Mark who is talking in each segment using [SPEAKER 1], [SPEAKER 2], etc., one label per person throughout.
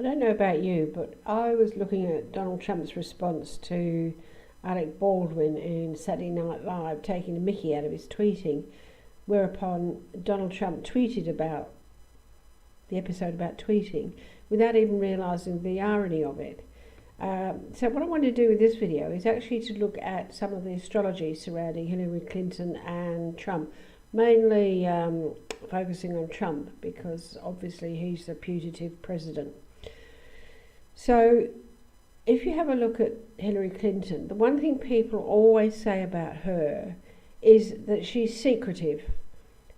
[SPEAKER 1] I don't know about you, but I was looking at Donald Trump's response to Alec Baldwin in Saturday Night Live taking the mickey out of his tweeting, whereupon Donald Trump tweeted about the episode about tweeting without even realising the irony of it. So what I want to do with this video is actually to look at some of the astrology surrounding Hillary Clinton and Trump, mainly focusing on Trump because obviously he's the putative president. So if you have a look at Hillary Clinton, the one thing people always say about her is that she's secretive.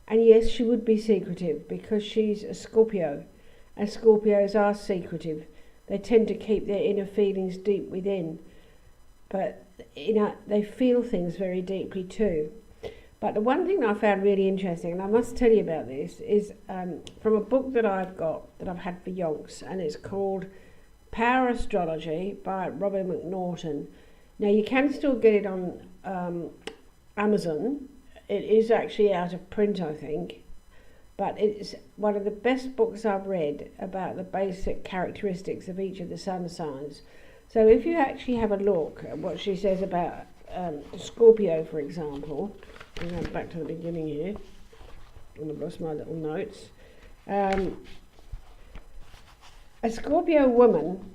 [SPEAKER 1] And yes, she would be secretive because she's a Scorpio, and Scorpios are secretive. They tend to keep their inner feelings deep within, but they feel things very deeply too. But the one thing I found really interesting, and I must tell you about this, is from a book that I've got, that I've had for yonks, and it's called Power Astrology by Robert McNaughton. Now you can still get it on Amazon. It is actually out of print, I think, but it's one of the best books I've read about the basic characteristics of each of the sun signs. So if you actually have a look at what she says about Scorpio, for example, I'm going back to the beginning here, and I've lost my little notes. A Scorpio woman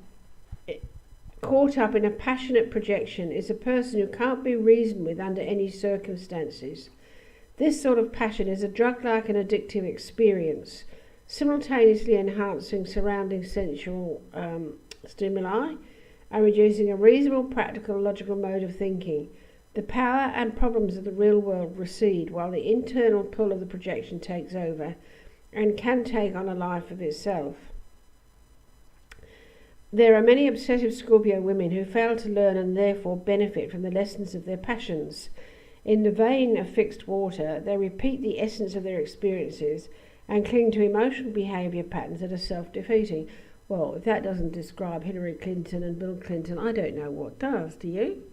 [SPEAKER 1] caught up in a passionate projection is a person who can't be reasoned with under any circumstances. This sort of passion is a drug-like and addictive experience, simultaneously enhancing surrounding sensual stimuli and reducing a reasonable, practical, logical mode of thinking. The power and problems of the real world recede while the internal pull of the projection takes over and can take on a life of itself. There are many obsessive Scorpio women who fail to learn and therefore benefit from the lessons of their passions. In the vein of fixed water, they repeat the essence of their experiences and cling to emotional behaviour patterns that are self-defeating. Well, if that doesn't describe Hillary Clinton and Bill Clinton, I don't know what does, do you?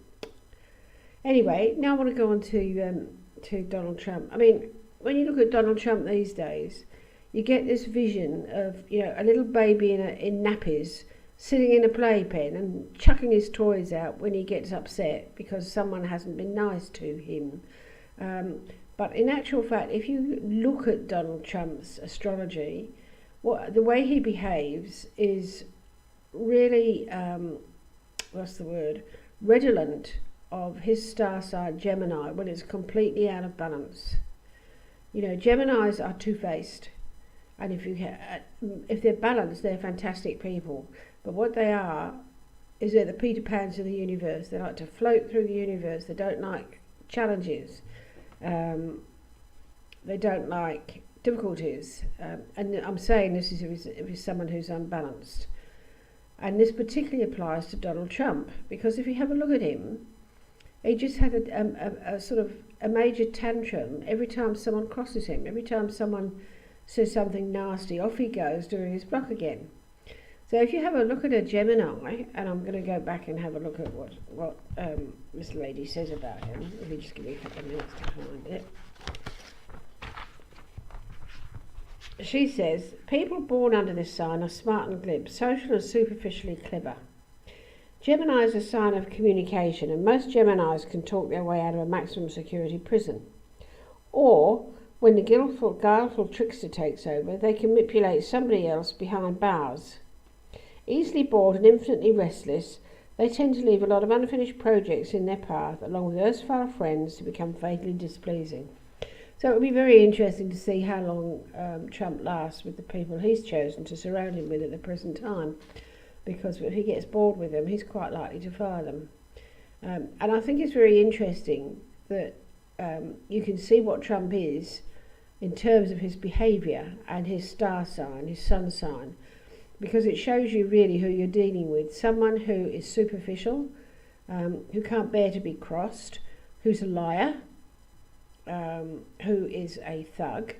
[SPEAKER 1] Anyway, now I want to go on to Donald Trump. I mean, when you look at Donald Trump these days, you get this vision of, a little baby in nappies sitting in a playpen and chucking his toys out when he gets upset because someone hasn't been nice to him. But in actual fact, if you look at Donald Trump's astrology, the way he behaves is really, redolent of his star sign Gemini when it's completely out of balance. Geminis are two-faced, and if they're balanced, they're fantastic people. But what they are is they're the Peter Pans of the universe. They like to float through the universe. They don't like challenges. They don't like difficulties. And I'm saying this is if he's someone who's unbalanced. And this particularly applies to Donald Trump, because if you have a look at him, he just had a sort of a major tantrum every time someone crosses him. Every time someone says something nasty, off he goes doing his block again. So if you have a look at a Gemini, and I'm going to go back and have a look at what this lady says about him. If you just give me a couple of minutes to find it. She says, people born under this sign are smart and glib, social and superficially clever. Gemini is a sign of communication, and most Geminis can talk their way out of a maximum security prison. Or, when the guileful trickster takes over, they can manipulate somebody else behind bars. Easily bored and infinitely restless, they tend to leave a lot of unfinished projects in their path, along with erstwhile friends, to become fatally displeasing. So it will be very interesting to see how long Trump lasts with the people he's chosen to surround him with at the present time, because if he gets bored with them, he's quite likely to fire them. And I think it's very interesting that you can see what Trump is in terms of his behaviour and his star sign, his sun sign, because it shows you really who you're dealing with. Someone who is superficial, who can't bear to be crossed, who's a liar, who is a thug.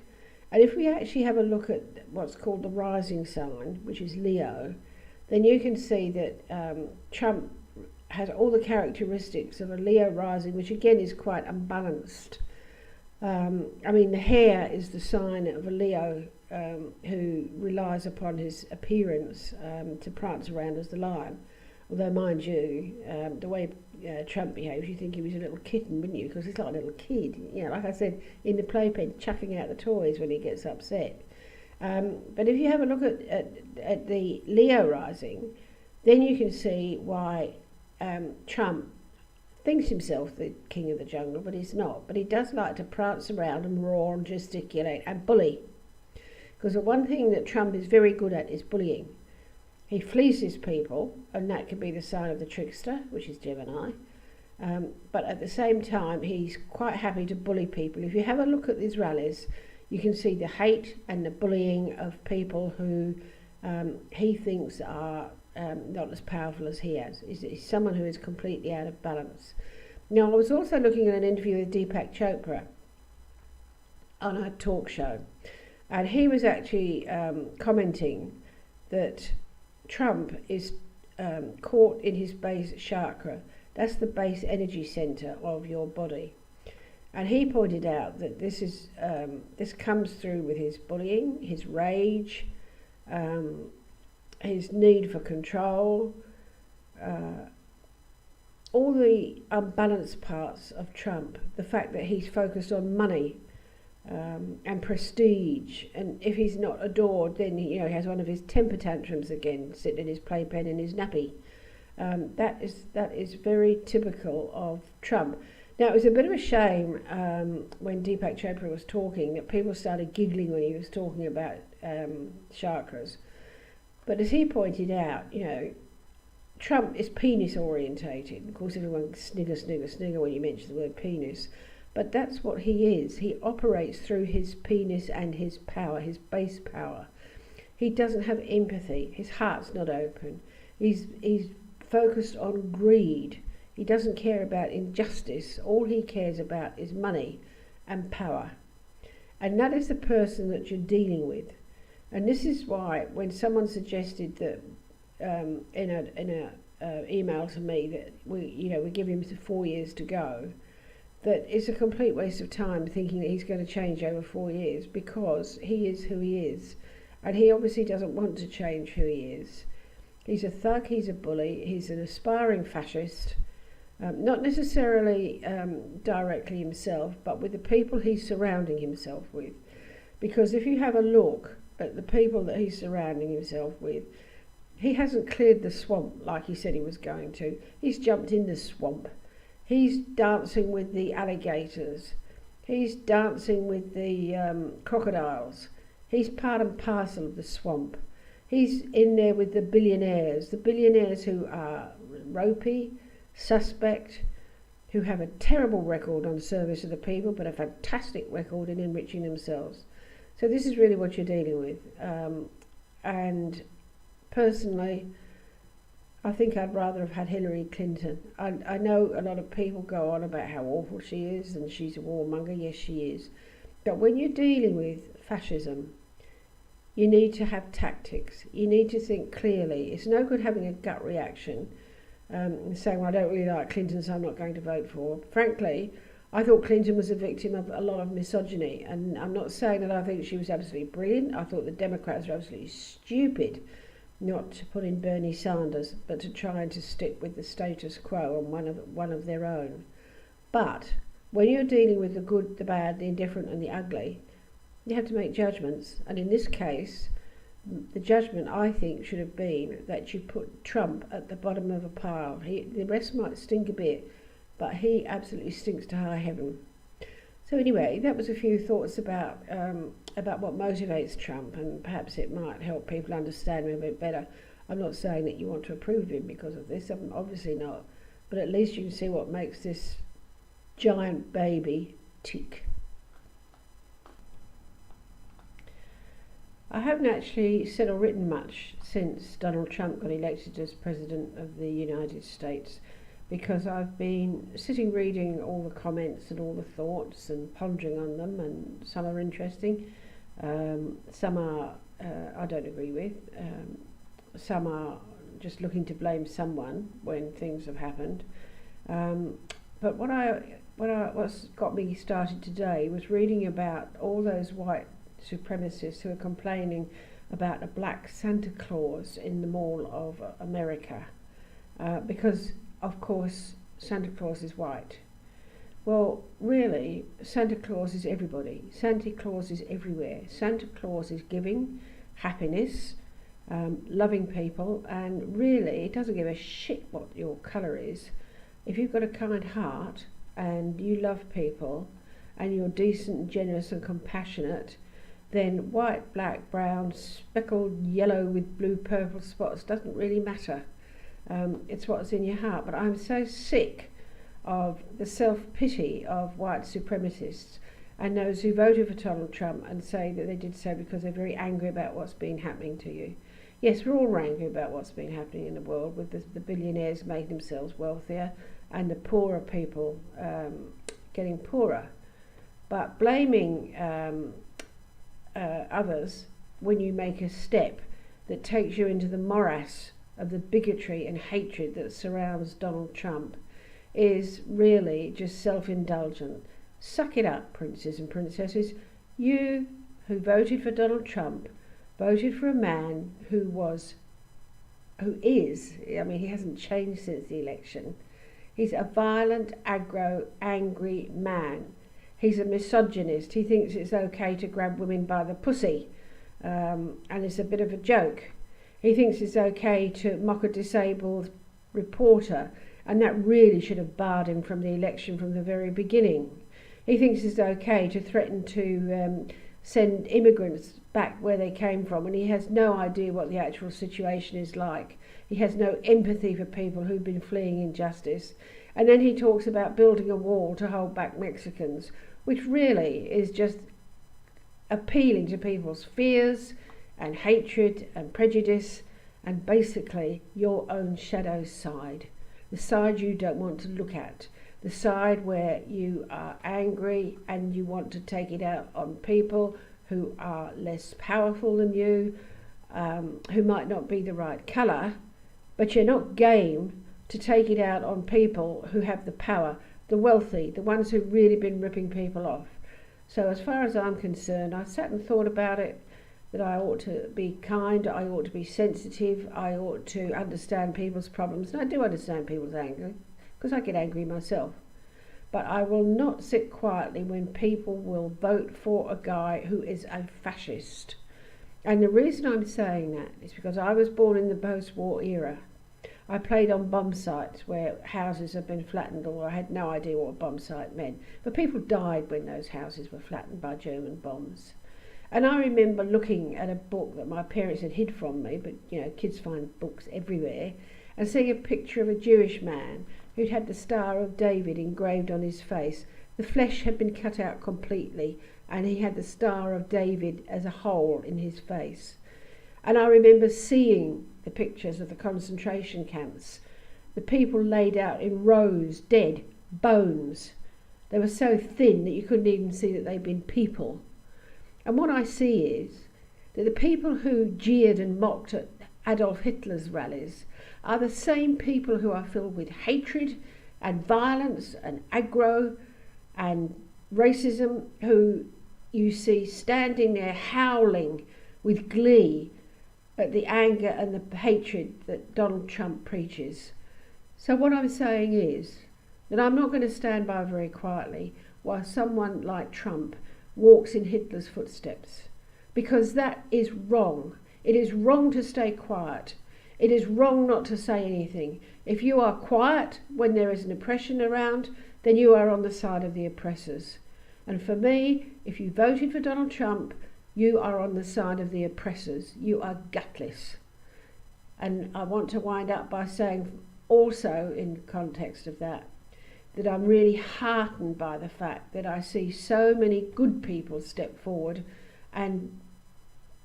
[SPEAKER 1] And if we actually have a look at what's called the rising sign, which is Leo, then you can see that Trump has all the characteristics of a Leo rising, which again is quite unbalanced. I mean, the hair is the sign of a Leo who relies upon his appearance to prance around as the lion. Although, mind you, the way Trump behaves, you think he was a little kitten, wouldn't you? Because he's like a little kid. Like I said, in the playpen, chucking out the toys when he gets upset. But if you have a look at the Leo rising, then you can see why Trump thinks himself the king of the jungle, but he's not. But he does like to prance around and roar and gesticulate and bully. Because the one thing that Trump is very good at is bullying. He fleeces people, and that could be the sign of the trickster, which is Gemini. But at the same time, he's quite happy to bully people. If you have a look at these rallies, you can see the hate and the bullying of people who he thinks are not as powerful as he is. He's someone who is completely out of balance. Now, I was also looking at an interview with Deepak Chopra on a talk show, and he was actually commenting that Trump is caught in his base chakra. That's the base energy center of your body. And he pointed out that this comes through with his bullying, his rage, his need for control, all the unbalanced parts of Trump. The fact that he's focused on money and prestige, and if he's not adored, then he has one of his temper tantrums again, sitting in his playpen in his nappy. That is very typical of Trump. Now, it was a bit of a shame when Deepak Chopra was talking that people started giggling when he was talking about chakras. But as he pointed out, Trump is penis orientated. Of course, everyone snigger when you mention the word penis. But that's what he is. He operates through his penis and his power, his base power. He doesn't have empathy. His heart's not open. He's focused on greed. He doesn't care about injustice. All he cares about is money and power. And that is the person that you're dealing with. And this is why when someone suggested that in a email to me that we give him 4 years to go, that it's a complete waste of time thinking that he's going to change over 4 years, because he is who he is, and he obviously doesn't want to change who he is. He's a thug, he's a bully, he's an aspiring fascist, not necessarily directly himself, but with the people he's surrounding himself with. Because if you have a look at the people that he's surrounding himself with, he hasn't cleared the swamp like he said he was going to. He's jumped in the swamp. He's dancing with the alligators. He's dancing with the crocodiles. He's part and parcel of the swamp. He's in there with the billionaires who are ropey, suspect, who have a terrible record on service of the people, but a fantastic record in enriching themselves. So this is really what you're dealing with. And personally, I think I'd rather have had Hillary Clinton. I know a lot of people go on about how awful she is and she's a warmonger. Yes, she is. But when you're dealing with fascism, you need to have tactics. You need to think clearly. It's no good having a gut reaction and saying, well, I don't really like Clinton, so I'm not going to vote for her. Frankly, I thought Clinton was a victim of a lot of misogyny. And I'm not saying that I think she was absolutely brilliant. I thought the Democrats were absolutely stupid not to put in Bernie Sanders, but to try and to stick with the status quo on one of their own. But when you're dealing with the good, the bad, the indifferent and the ugly, you have to make judgments. And in this case, the judgment, I think, should have been that you put Trump at the bottom of a pile. The rest might stink a bit, but he absolutely stinks to high heaven. So anyway, that was a few thoughts about what motivates Trump, and perhaps it might help people understand him a bit better. I'm not saying that you want to approve of him because of this, I'm obviously not, but at least you can see what makes this giant baby tick. I haven't actually said or written much since Donald Trump got elected as President of the United States, because I've been sitting reading all the comments and all the thoughts and pondering on them, and some are interesting, some are I don't agree with, some are just looking to blame someone when things have happened. But what's got me started today was reading about all those white supremacists who are complaining about a black Santa Claus in the Mall of America, because of course Santa Claus is white. Well, really, Santa Claus is everybody. Santa Claus is everywhere. Santa Claus is giving, happiness, loving people, and really it doesn't give a shit what your colour is. If you've got a kind heart and you love people and you're decent, generous and compassionate, then white, black, brown, speckled yellow with blue, purple spots doesn't really matter. It's what's in your heart. But I'm so sick of the self-pity of white supremacists and those who voted for Donald Trump and say that they did so because they're very angry about what's been happening to you. Yes, we're all angry about what's been happening in the world, with the billionaires making themselves wealthier and the poorer people getting poorer. But blaming others when you make a step that takes you into the morass of the bigotry and hatred that surrounds Donald Trump is really just self-indulgent. Suck it up, princes and princesses. You who voted for Donald Trump voted for a man who is, I mean, he hasn't changed since the election. He's a violent, aggro, angry man. He's a misogynist. He thinks it's okay to grab women by the pussy, and it's a bit of a joke. He thinks it's okay to mock a disabled reporter, and that really should have barred him from the election from the very beginning. He thinks it's okay to threaten to send immigrants back where they came from, and he has no idea what the actual situation is like. He has no empathy for people who've been fleeing injustice. And then he talks about building a wall to hold back Mexicans, which really is just appealing to people's fears and hatred and prejudice, and basically your own shadow side. The side you don't want to look at, the side where you are angry and you want to take it out on people who are less powerful than you, who might not be the right colour, but you're not game to take it out on people who have the power, the wealthy, the ones who've really been ripping people off. So as far as I'm concerned, I sat and thought about it, that I ought to be kind, I ought to be sensitive, I ought to understand people's problems. And I do understand people's anger, because I get angry myself. But I will not sit quietly when people will vote for a guy who is a fascist. And the reason I'm saying that is because I was born in the post-war era. I played on bomb sites where houses have been flattened, although I had no idea what a bomb site meant. But people died when those houses were flattened by German bombs. And I remember looking at a book that my parents had hid from me, but you know, kids find books everywhere, and seeing a picture of a Jewish man who'd had the Star of David engraved on his face. The flesh had been cut out completely, and he had the Star of David as a hole in his face. And I remember seeing the pictures of the concentration camps, the people laid out in rows, dead, bones. They were so thin that you couldn't even see that they'd been people. And what I see is that the people who jeered and mocked at Adolf Hitler's rallies are the same people who are filled with hatred and violence and aggro and racism, who you see standing there howling with glee at the anger and the hatred that Donald Trump preaches. So what I'm saying is that I'm not going to stand by very quietly while someone like Trump walks in Hitler's footsteps, because that is wrong. It is wrong to stay quiet. It is wrong not to say anything. If you are quiet when there is an oppression around, then you are on the side of the oppressors. And for me, if you voted for Donald Trump, you are on the side of the oppressors. You are gutless. And I want to wind up by saying also, in context of that, that I'm really heartened by the fact that I see so many good people step forward and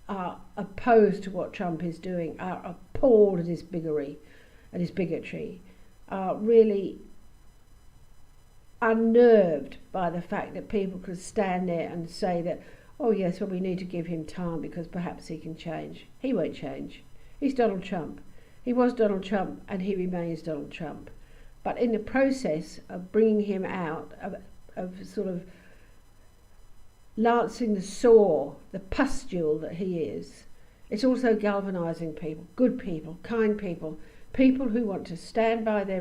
[SPEAKER 1] are opposed to what Trump is doing, are appalled at his bigotry, are really unnerved by the fact that people could stand there and say that, oh yes, well, we need to give him time because perhaps he can change. He won't change. He's Donald Trump. He was Donald Trump and he remains Donald Trump. But in the process of bringing him out, of sort of lancing the sore, the pustule that he is. It's also galvanising people, good people, kind people, people who want to stand by their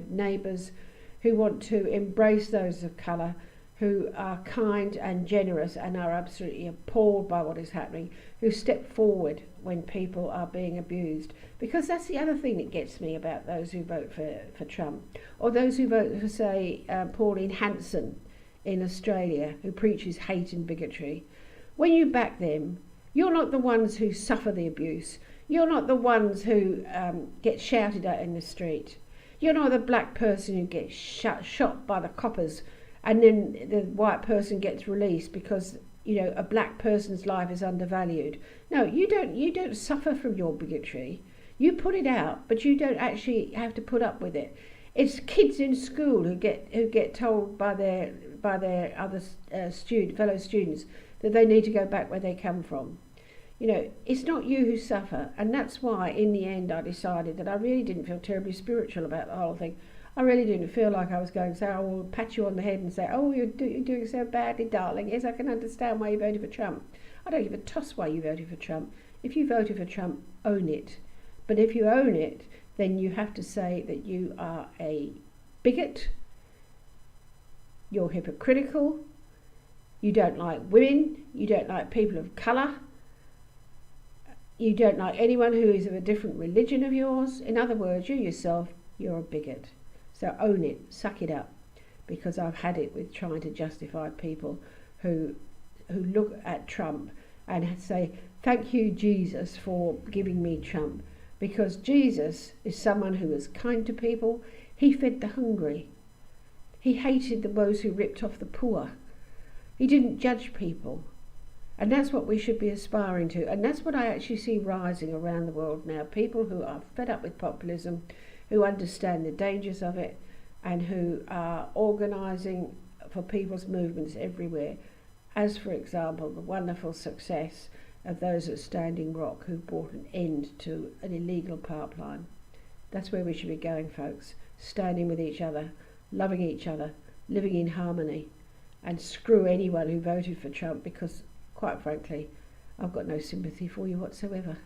[SPEAKER 1] neighbours, who want to embrace those of colour, who are kind and generous and are absolutely appalled by what is happening, who step forward when people are being abused. Because that's the other thing that gets me about those who vote for Trump, or those who vote for, say, Pauline Hanson in Australia, who preaches hate and bigotry. When you back them, you're not the ones who suffer the abuse. You're not the ones who get shouted at in the street. You're not the black person who gets shot by the coppers and then the white person gets released because, you know, a black person's life is undervalued. No, you don't suffer from your bigotry. You put it out, but you don't actually have to put up with it. It's kids in school who get told by their other fellow students that they need to go back where they come from. You know, it's not you who suffer, and that's why in the end I decided that I really didn't feel terribly spiritual about the whole thing. I really didn't feel like I was going to say, I will pat you on the head and say, oh, you're doing so badly, darling. Yes, I can understand why you voted for Trump. I don't give a toss why you voted for Trump. If you voted for Trump, own it. But if you own it, then you have to say that you are a bigot, you're hypocritical, you don't like women, you don't like people of colour, you don't like anyone who is of a different religion of yours. In other words, you yourself, you're a bigot. So own it, suck it up, because I've had it with trying to justify people who look at Trump and say, thank you, Jesus, for giving me Trump. Because Jesus is someone who was kind to people. He fed the hungry. He hated those who ripped off the poor. He didn't judge people. And that's what we should be aspiring to. And that's what I actually see rising around the world now. People who are fed up with populism, who understand the dangers of it, and who are organising for people's movements everywhere. As, for example, the wonderful success of those at Standing Rock who brought an end to an illegal pipeline. That's where we should be going, folks. Standing with each other, loving each other, living in harmony. And screw anyone who voted for Trump, because, quite frankly, I've got no sympathy for you whatsoever.